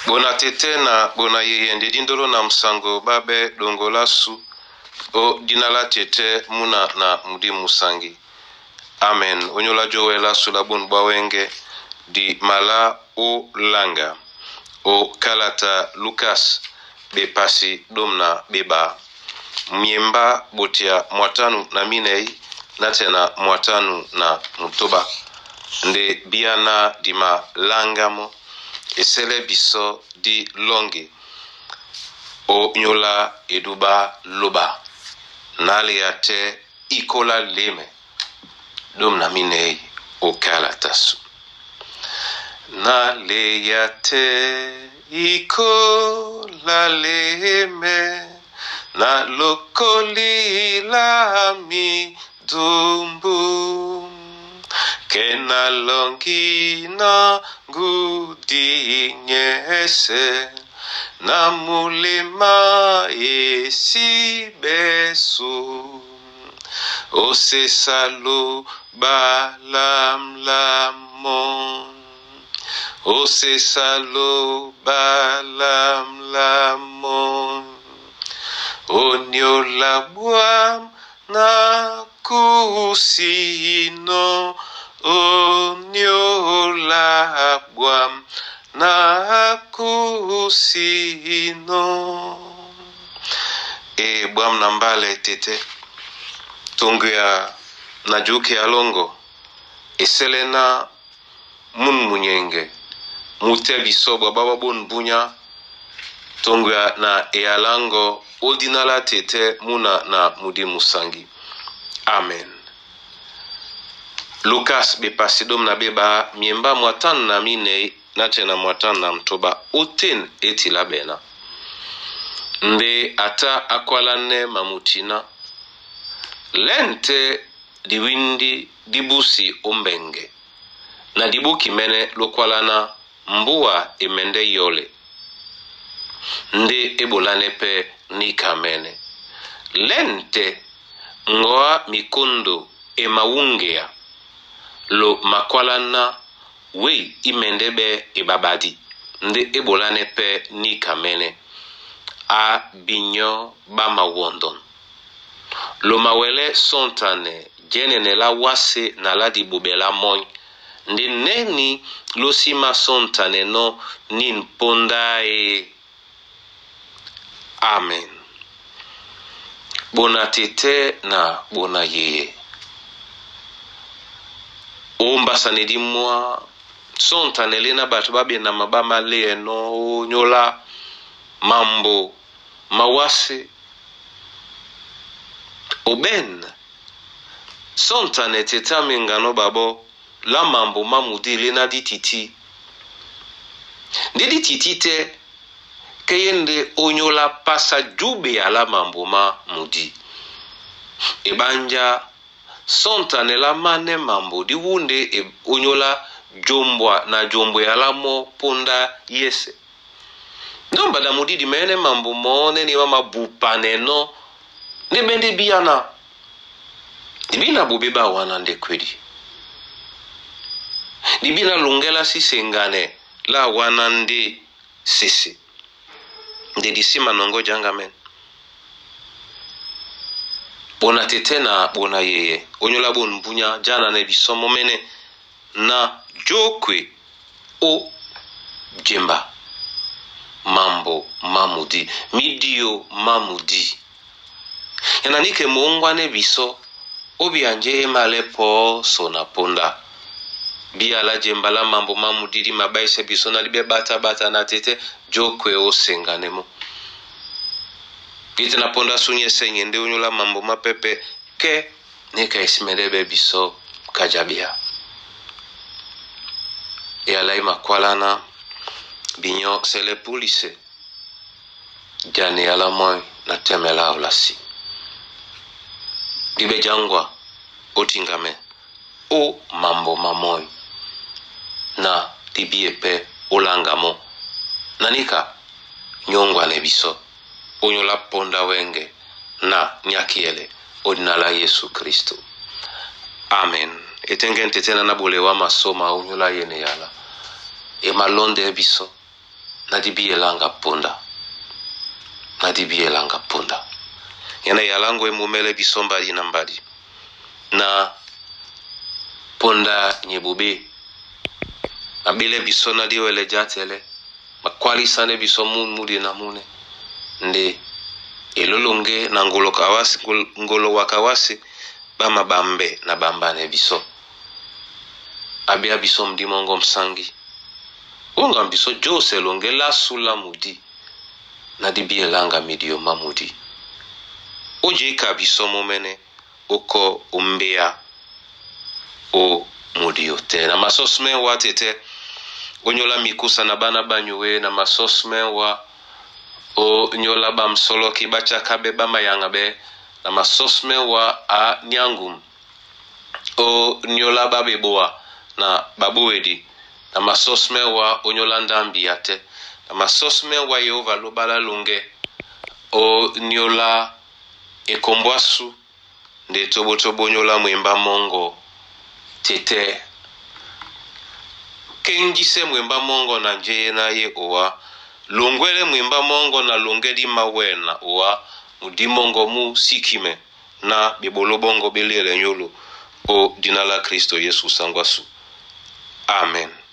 Bona tete na bona yeyende dindolo na msango babe dongola su o dinala tete muna na mudi musangi. Amen. Onyola joela sulabun bawenge di mala o langa o kalata Lukas bepasi domna beba miemba botia mwatanu na minei na tena mwatanu na mutoba nde biana dima langamo esele biso di longe o nyola eduba loba naliate ikola leme domna minei o kalatasu naliate ikola leme na lokoli la mi dumbu kena longi na gudi nyese na mulema esi besu ose salo balam lamon ose salo balam lamon onyola buam na kusino onyola buam na kusino e buam nambale tete tongu ya najuke alongo eselena mun munyenge mute bisobo baba bon bunya tongu ya na ealango odinala tete muna na mudi musangi. Amen. Lukas bepasidom na beba miemba mwatan na mine na tena mwatan na mtoba oten eti labena nde ata akwalane mamutina lente diwindi dibusi ombenge na dibuki mene lokwalana mbua emende yole nde ebolane pe nikamene lente ngoa mikondo emaungea lo makwalana wei imendebe ebabadi nde ebolane pe nikamene a binyo bama wondon lo mawele sontane jenene la wase na la di bubela moy nde neni lo sima sontane no nin pondae. Amen. Bona tete na bona yeye omba sanedi mwa sontane lena batu babe na mabama le no nyola mambo mawase oben sontane teta mengano babo la mambo mamudi lena dititi ndedi titite keyende onyola pasa jube ala mambo ma mudi ebanja sontane la mane mambo di wunde onyola jombwa na jombwe ala mo ponda yese nomba da mudi di mene mambo mone ni mama bupane no ne bende biana dibina bubeba wana nde kwedi dibina lungela sisengane la wana nde sisi nde disima nongo jangamen bona tete na bona yeye onyola bon bunya jana ne bisomo mene na jokwe o jemba mambo mamudi midio mamudi yana nike muungwa ne biso obi anje male po so na ponda bi ala jemba la mambo mamudi di mabaise biso na libe bata na tete jokwe o senganemo Pite na ponda sunye senye nde unyola mambo mapepe ke neka isimedebe biso kajabia. E alai makwalana binyo sele pulise jani ala moy na temela ulasi. Dibe jangwa otingame o mambo mamoy na dibiepe olangamo nanika nyongwa ne biso onyola ponda wenge na nyakiele odinala Yesu Kristo. Amen. Etengente tena na bolewa masoma onyola yene yala. E malonde biso na dibielanga ponda na dibielanga ponda yana yalango emumele bisomba lina mbali na ponda nyebube abile bisona diwele jatele makwali sane bisomu mudi na mune nde elolonge na ngolo wakawasi bama bambe na bambane biso abia biso mdimongo msangi unga biso jose longe la sula mudi na dibielanga midio mamudi oje ka biso momene oko umbea o mudio te na masosme watete onyola mikusa na bana banyuwe na masosme wa o nyola bam solo ki bacha kabe bama yangabe na masosme wa a nyangum o nyola babe boa na babuedi na masosme wa onyola ndambi yate na masosme wa Yehova lobala lunge o nyola ekombwasu nde tobotobo nyola mwemba mongo tete kengise mwemba mongo na njeye na ye owa longwele mwemba mongo na longedi mawena owa mudimongo mu sikime na bibolobongo belere nyolo o dinala Kristo Yesu sangwasu. Amen.